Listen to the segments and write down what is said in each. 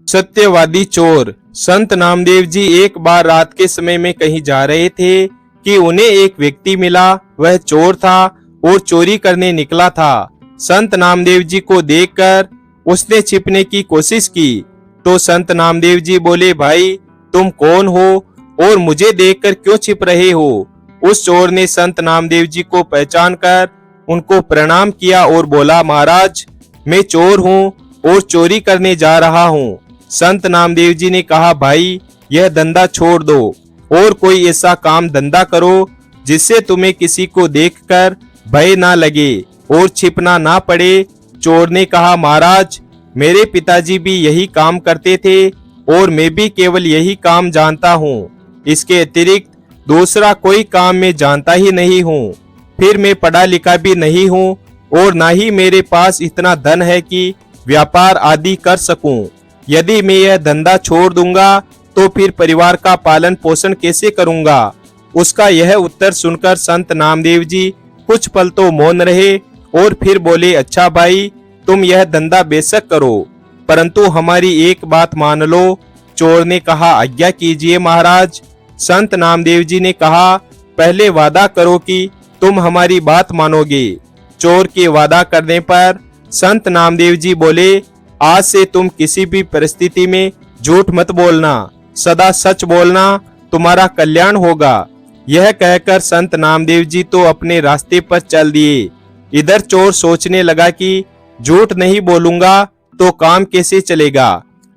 सत्यवादी चोर। संत नामदेव जी एक बार रात के समय में कहीं जा रहे थे कि उन्हें एक व्यक्ति मिला। वह चोर था और चोरी करने निकला था। संत नामदेव जी को देखकर उसने छिपने की कोशिश की तो संत नामदेव जी बोले, भाई तुम कौन हो और मुझे देखकर क्यों छिप रहे हो? उस चोर ने संत नामदेव जी को पहचान कर उनको प्रणाम किया और बोला, महाराज मैं चोर हूँ और चोरी करने जा रहा हूँ। संत नामदेव जी ने कहा, भाई यह धंधा छोड़ दो और कोई ऐसा काम धंधा करो जिससे तुम्हें किसी को देखकर भय ना लगे और छिपना ना पड़े। चोर ने कहा, महाराज मेरे पिताजी भी यही काम करते थे और मैं भी केवल यही काम जानता हूँ। इसके अतिरिक्त दूसरा कोई काम मैं जानता ही नहीं हूँ। फिर मैं पढ़ा लिखा भी नहीं हूँ और ना ही मेरे पास इतना धन है कि व्यापार आदि कर सकूं। यदि मैं यह धंधा छोड़ दूंगा तो फिर परिवार का पालन पोषण कैसे करूंगा? उसका यह उत्तर सुनकर संत नामदेव जी कुछ पल तो मौन रहे और फिर बोले, अच्छा भाई तुम यह धंधा बेशक करो, परंतु हमारी एक बात मान लो। चोर ने कहा, आज्ञा कीजिए महाराज। संत नामदेव जी ने कहा, पहले वादा करो कि तुम हमारी बात मानोगे। चोर के वादा करने पर संत नामदेव जी बोले, आज से तुम किसी भी परिस्थिति में झूठ मत बोलना, सदा सच बोलना, तुम्हारा कल्याण होगा। यह कहकर संत नामदेव जी तो अपने रास्ते पर चल दिए। इधर चोर सोचने लगा कि झूठ नहीं बोलूंगा तो काम कैसे चलेगा,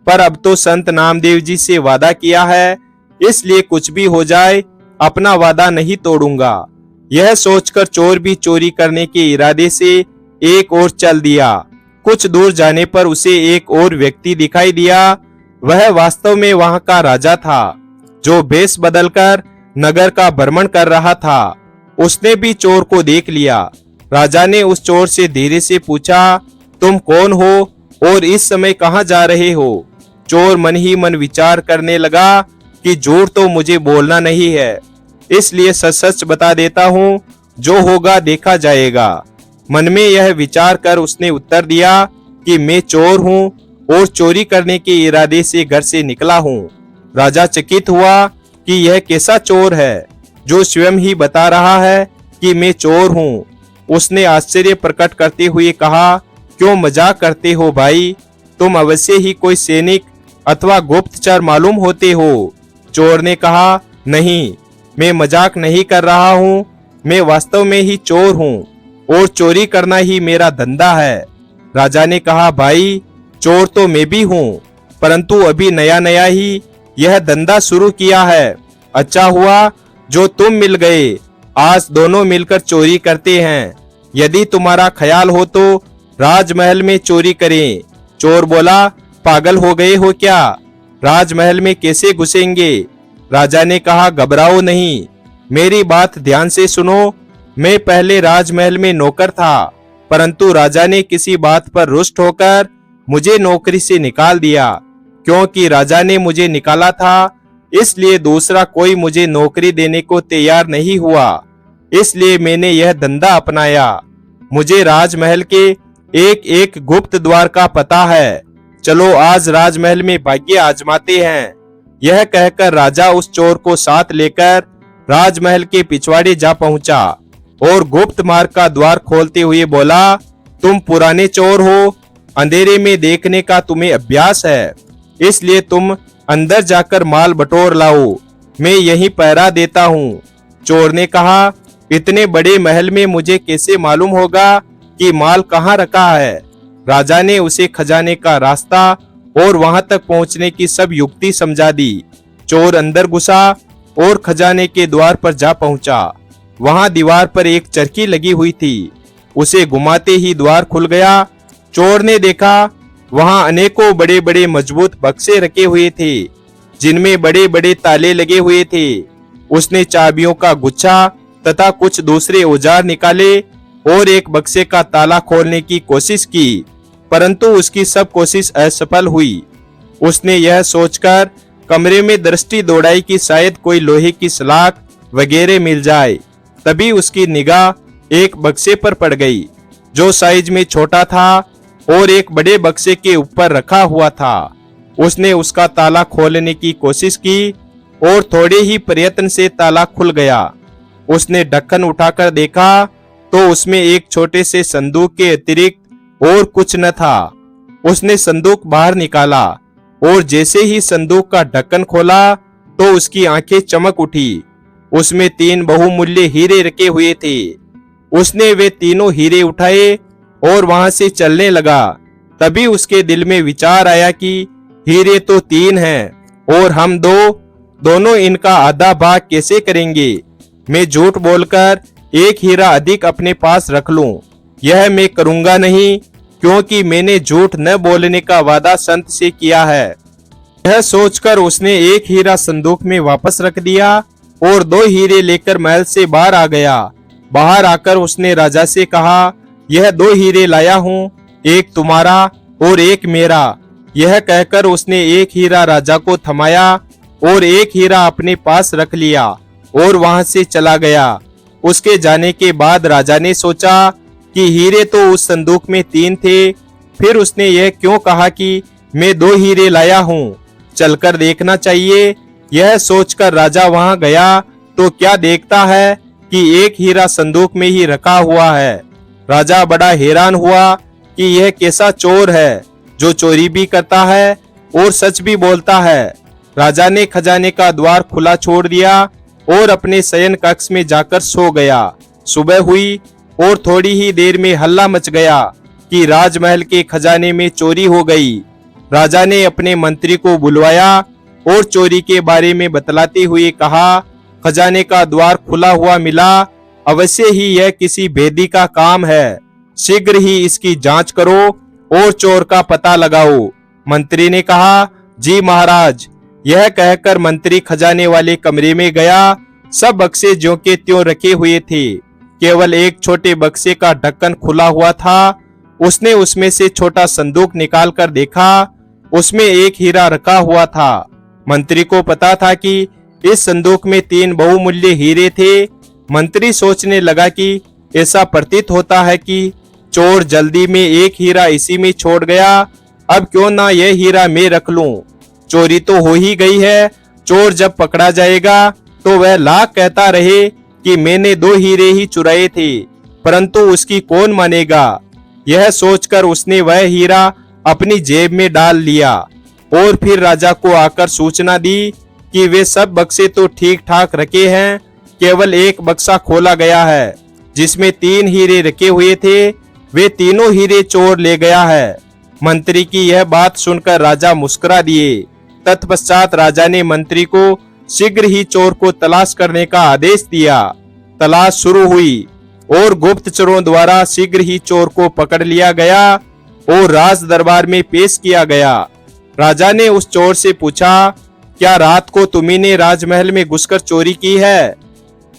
पर अब तो संत नामदेव जी से वादा किया है, इसलिए कुछ भी हो जाए अपना वादा नहीं तोड़ूंगा। यह सोचकर चोर भी चोरी करने के इरादे से एक ओर चल दिया। कुछ दूर जाने पर उसे एक और व्यक्ति दिखाई दिया। वह वास्तव में वहां का राजा था, जो भेष बदलकर नगर का भ्रमण कर रहा था। उसने भी चोर को देख लिया। राजा ने उस चोर से धीरे से पूछा, तुम कौन हो और इस समय कहां जा रहे हो? चोर मन ही मन विचार करने लगा कि झूठ तो मुझे बोलना नहीं है, इसलिए सच सच बता देता हूँ, जो होगा देखा जाएगा। मन में यह विचार कर उसने उत्तर दिया कि मैं चोर हूँ और चोरी करने के इरादे से घर से निकला हूँ। राजा चकित हुआ कि यह कैसा चोर है जो स्वयं ही बता रहा है कि मैं चोर हूँ। उसने आश्चर्य प्रकट करते हुए कहा, क्यों मजाक करते हो भाई? तुम अवश्य ही कोई सैनिक अथवा गुप्तचर मालूम होते हो। चोर ने कहा, नहीं मैं मजाक नहीं कर रहा हूँ, मैं वास्तव में ही चोर हूँ और चोरी करना ही मेरा धंधा है। राजा ने कहा, भाई चोर तो मैं भी हूँ, परंतु अभी नया नया ही यह धंधा शुरू किया है। अच्छा हुआ जो तुम मिल गए, आज दोनों मिलकर चोरी करते हैं। यदि तुम्हारा ख्याल हो तो राजमहल में चोरी करें। चोर बोला, पागल हो गए हो क्या? राजमहल में कैसे घुसेंगे? राजा ने कहा, घबराओ नहीं, मेरी बात ध्यान से सुनो। मैं पहले राजमहल में नौकर था, परंतु राजा ने किसी बात पर रुष्ट होकर मुझे नौकरी से निकाल दिया। क्योंकि राजा ने मुझे निकाला था, इसलिए दूसरा कोई मुझे नौकरी देने को तैयार नहीं हुआ। इसलिए मैंने यह धंधा अपनाया। मुझे राजमहल के एक एक गुप्त द्वार का पता है। चलो आज राजमहल में भाग्य आजमाते हैं। यह कहकर राजा उस चोर को साथ लेकर राजमहल के पिछवाड़े जा पहुंचा और गुप्त मार्ग का द्वार खोलते हुए बोला, तुम पुराने चोर हो, अंधेरे में देखने का तुम्हें अभ्यास है, इसलिए तुम अंदर जाकर माल बटोर लाओ, मैं यहीं पहरा देता हूँ। चोर ने कहा, इतने बड़े महल में मुझे कैसे मालूम होगा कि माल कहाँ रखा है? राजा ने उसे खजाने का रास्ता और वहां तक पहुंचने की सब युक्ति समझा दी। चोर अंदर घुसा और खजाने के द्वार पर जा पहुंचा। वहां दीवार पर एक चरखी लगी हुई थी। उसे घुमाते ही द्वार खुल गया। चोर ने देखा वहां अनेकों बड़े बड़े मजबूत बक्से रखे हुए थे, जिनमें बड़े बड़े ताले लगे हुए थे। उसने चाबियों का गुच्छा तथा कुछ दूसरे औजार निकाले और एक बक्से का ताला खोलने की कोशिश की, परंतु उसकी सब कोशिश असफल हुई। उसने यह सोचकर कमरे में दृष्टि दौड़ाई कि शायद कोई लोहे की सलाख वगैरह मिल जाए। तभी उसकी निगाह एक बक्से पर पड़ गई, जो साइज में छोटा था और एक बड़े बक्से के ऊपर रखा हुआ था। उसने उसका ताला खोलने की कोशिश की और थोड़े ही प्रयत्न से ताला खुल गया। उसने ढक्कन उठाकर देखा तो उसमें एक छोटे से संदूक के अतिरिक्त और कुछ न था। उसने संदूक बाहर निकाला और जैसे ही संदूक का ढक्कन खोला तो उसकी आंखें चमक उठी। उसमें 3 बहुमूल्य हीरे रखे हुए थे। उसने वे तीनों हीरे उठाए और वहां से चलने लगा। तभी उसके दिल में विचार आया कि हीरे तो 3 हैं और हम दोनों इनका आधा भाग कैसे करेंगे। मैं झूठ बोलकर एक हीरा अधिक अपने पास रख लूं। यह मैं करूंगा नहीं, क्योंकि मैंने झूठ न बोलने का वादा संत से किया है। यह सोचकर उसने एक हीरा संदूक में वापस रख दिया और 2 हीरे लेकर महल से बाहर आ गया। बाहर आकर उसने राजा से कहा, यह 2 हीरे लाया हूँ, एक तुम्हारा और एक मेरा। यह कहकर उसने एक हीरा राजा को थमाया और एक हीरा अपने पास रख लिया और वहां से चला गया। उसके जाने के बाद राजा ने सोचा कि हीरे तो उस संदूक में 3 थे, फिर उसने यह क्यों कहा कि मैं 2 हीरे लाया हूँ, चलकर देखना चाहिए। यह सोचकर राजा वहां गया तो क्या देखता है कि एक हीरा संदूक में ही रखा हुआ है। राजा बड़ा हैरान हुआ कि यह कैसा चोर है जो चोरी भी करता है और सच भी बोलता है। राजा ने खजाने का द्वार खुला छोड़ दिया और अपने शयन कक्ष में जाकर सो गया। सुबह हुई और थोड़ी ही देर में हल्ला मच गया कि राजमहल के खजाने में चोरी हो गई। राजा ने अपने मंत्री को बुलवाया और चोरी के बारे में बतलाते हुए कहा, खजाने का द्वार खुला हुआ मिला, अवश्य ही यह किसी भेदी का काम है। शीघ्र ही इसकी जांच करो और चोर का पता लगाओ। मंत्री ने कहा, जी महाराज। यह कहकर मंत्री खजाने वाले कमरे में गया। सब बक्से ज्यों के त्यों रखे हुए थे, केवल एक छोटे बक्से का ढक्कन खुला हुआ था। उसने उसमें से छोटा संदूक निकालकर देखा, उसमें एक हीरा रखा हुआ था। मंत्री को पता था कि इस संदूक में 3 बहुमूल्य हीरे थे। मंत्री सोचने लगा कि ऐसा प्रतीत होता है कि चोर जल्दी में एक हीरा इसी में छोड़ गया। अब क्यों ना यह हीरा मैं रख लूं। चोरी तो हो ही गई है। चोर जब पकड़ा जाएगा तो वह लाख कहता रहे कि मैंने 2 हीरे ही चुराए थे, परंतु उसकी कौन मानेगा। यह सोचकर उसने वह हीरा अपनी जेब में डाल लिया और फिर राजा को आकर सूचना दी कि वे सब बक्से तो ठीक ठाक रखे हैं, केवल एक बक्सा खोला गया है जिसमें 3 हीरे रखे हुए थे। वे तीनों हीरे चोर ले गया है। मंत्री की यह बात सुनकर राजा मुस्कुरा दिए। तत्पश्चात राजा ने मंत्री को शीघ्र ही चोर को तलाश करने का आदेश दिया। तलाश शुरू हुई और गुप्तचरों द्वारा शीघ्र ही चोर को पकड़ लिया गया और राज दरबार में पेश किया गया। राजा ने उस चोर से पूछा, क्या रात को तुम्ही ने राजमहल में घुसकर चोरी की है।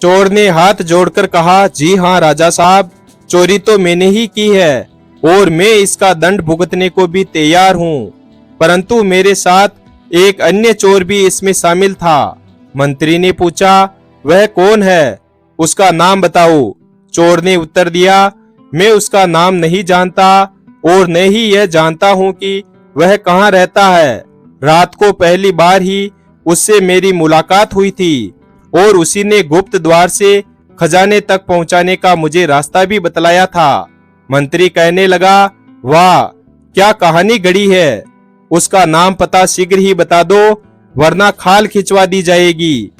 चोर ने हाथ जोड़कर कहा, जी हाँ राजा साहब, चोरी तो मैंने ही की है और मैं इसका दंड भुगतने को भी तैयार हूँ, परंतु मेरे साथ एक अन्य चोर भी इसमें शामिल था। मंत्री ने पूछा, वह कौन है, उसका नाम बताओ। चोर ने उत्तर दिया, मैं उसका नाम नहीं जानता और न ही यह जानता हूँ कि वह कहाँ रहता है। रात को पहली बार ही उससे मेरी मुलाकात हुई थी और उसी ने गुप्त द्वार से खजाने तक पहुंचाने का मुझे रास्ता भी बतलाया था। मंत्री कहने लगा, वाह क्या कहानी गढ़ी है। उसका नाम पता शीघ्र ही बता दो, वरना खाल खिंचवा दी जाएगी।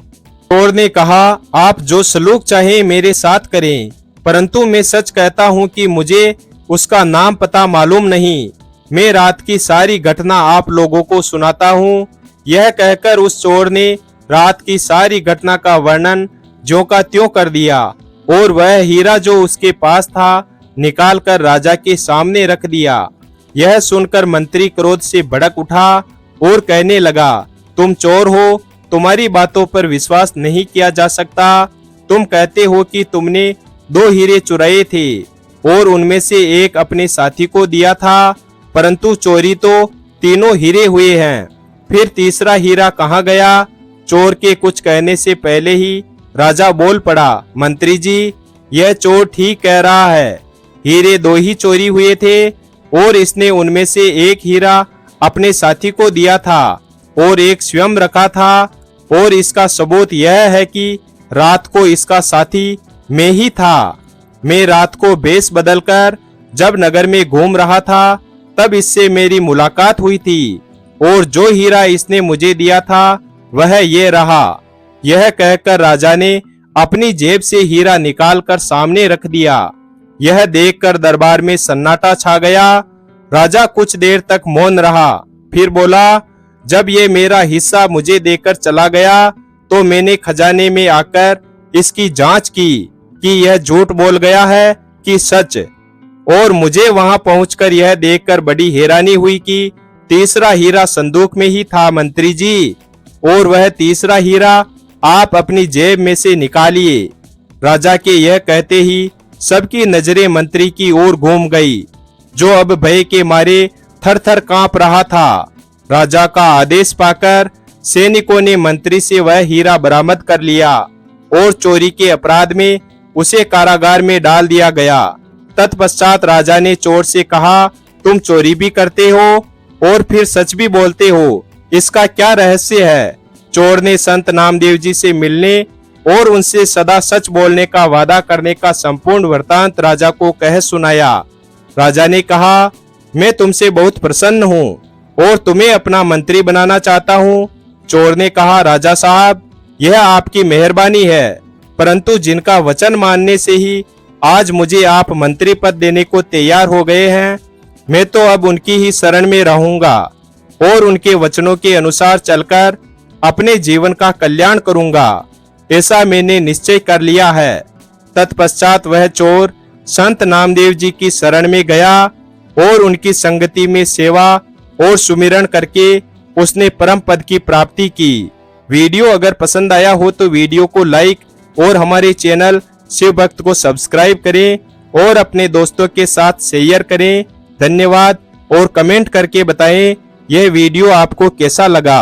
चोर ने कहा, आप जो सलूक चाहे मेरे साथ करें, परंतु मैं सच कहता हूँ कि मुझे उसका नाम पता मालूम नहीं। मैं रात की सारी घटना आप लोगों को सुनाता हूँ। यह कहकर उस चोर ने रात की सारी घटना का वर्णन ज्यों का त्यों कर दिया और वह हीरा जो उसके पास था निकालकर राजा के सामने रख दिया। यह सुनकर मंत्री क्रोध से भड़क उठा और कहने लगा, तुम चोर हो, तुम्हारी बातों पर विश्वास नहीं किया जा सकता। तुम कहते हो कि तुमने 2 हीरे चुराए थे और उनमें से एक अपने साथी को दिया था, परंतु चोरी तो तीनों हीरे हुए हैं। फिर तीसरा हीरा कहाँ गया। चोर के कुछ कहने से पहले ही राजा बोल पड़ा, मंत्री जी यह चोर ठीक कह रहा है। हीरे 2 ही चोरी हुए थे और इसने उनमें से एक हीरा अपने साथी को दिया था और एक स्वयं रखा था, और इसका सबूत यह है कि रात को इसका साथी मैं ही था। मैं रात को भेष बदलकर जब नगर में घूम रहा था तब इससे मेरी मुलाकात हुई थी, और जो हीरा इसने मुझे दिया था वह ये रहा। यह कहकर राजा ने अपनी जेब से हीरा निकालकर सामने रख दिया। यह देखकर दरबार में सन्नाटा छा गया। राजा कुछ देर तक मौन रहा, फिर बोला, जब ये मेरा हिस्सा मुझे देकर चला गया तो मैंने खजाने में आकर इसकी जांच की कि यह झूठ बोल गया है कि सच, और मुझे वहां पहुंचकर यह देखकर बड़ी हैरानी हुई कि तीसरा हीरा संदूक में ही था मंत्री जी, और वह तीसरा हीरा आप अपनी जेब में से निकालिए। राजा के यह कहते ही सबकी नजरें मंत्री की ओर घूम गई, जो अब भय के मारे थर-थर कांप रहा था। राजा का आदेश पाकर सैनिकों ने मंत्री से वह हीरा बरामद कर लिया और चोरी के अपराध में उसे कारागार में डाल दिया गया। तत्पश्चात राजा ने चोर से कहा, तुम चोरी भी करते हो और फिर सच भी बोलते हो, इसका क्या रहस्य है? चोर ने संत नामदेव जी से मिलने और उनसे सदा सच बोलने का वादा करने का संपूर्ण वृतांत राजा को कह सुनाया। राजा ने कहा, मैं तुमसे बहुत प्रसन्न हूँ और तुम्हें अपना मंत्री बनाना चाहता हूँ। चोर ने कहा, राजा साहब, यह आपकी मेहरबानी है, परंतु जिनका वचन मानने से ही आज मुझे आप मंत्री पद देने को तैयार हो गए हैं, मैं तो अब उनकी ही शरण में रहूंगा और उनके वचनों के अनुसार चलकर अपने जीवन का कल्याण करूंगा। ऐसा मैंने निश्चय कर लिया है। तत्पश्चात वह चोर संत नामदेव जी की शरण में गया और उनकी संगति में सेवा और सुमिरन करके उसने परम पद की प्राप्ति की। वीडियो अगर पसंद आया हो तो वीडियो को लाइक और हमारे चैनल शिव भक्त को सब्सक्राइब करें और अपने दोस्तों के साथ शेयर करें। धन्यवाद, और कमेंट करके बताएं यह वीडियो आपको कैसा लगा।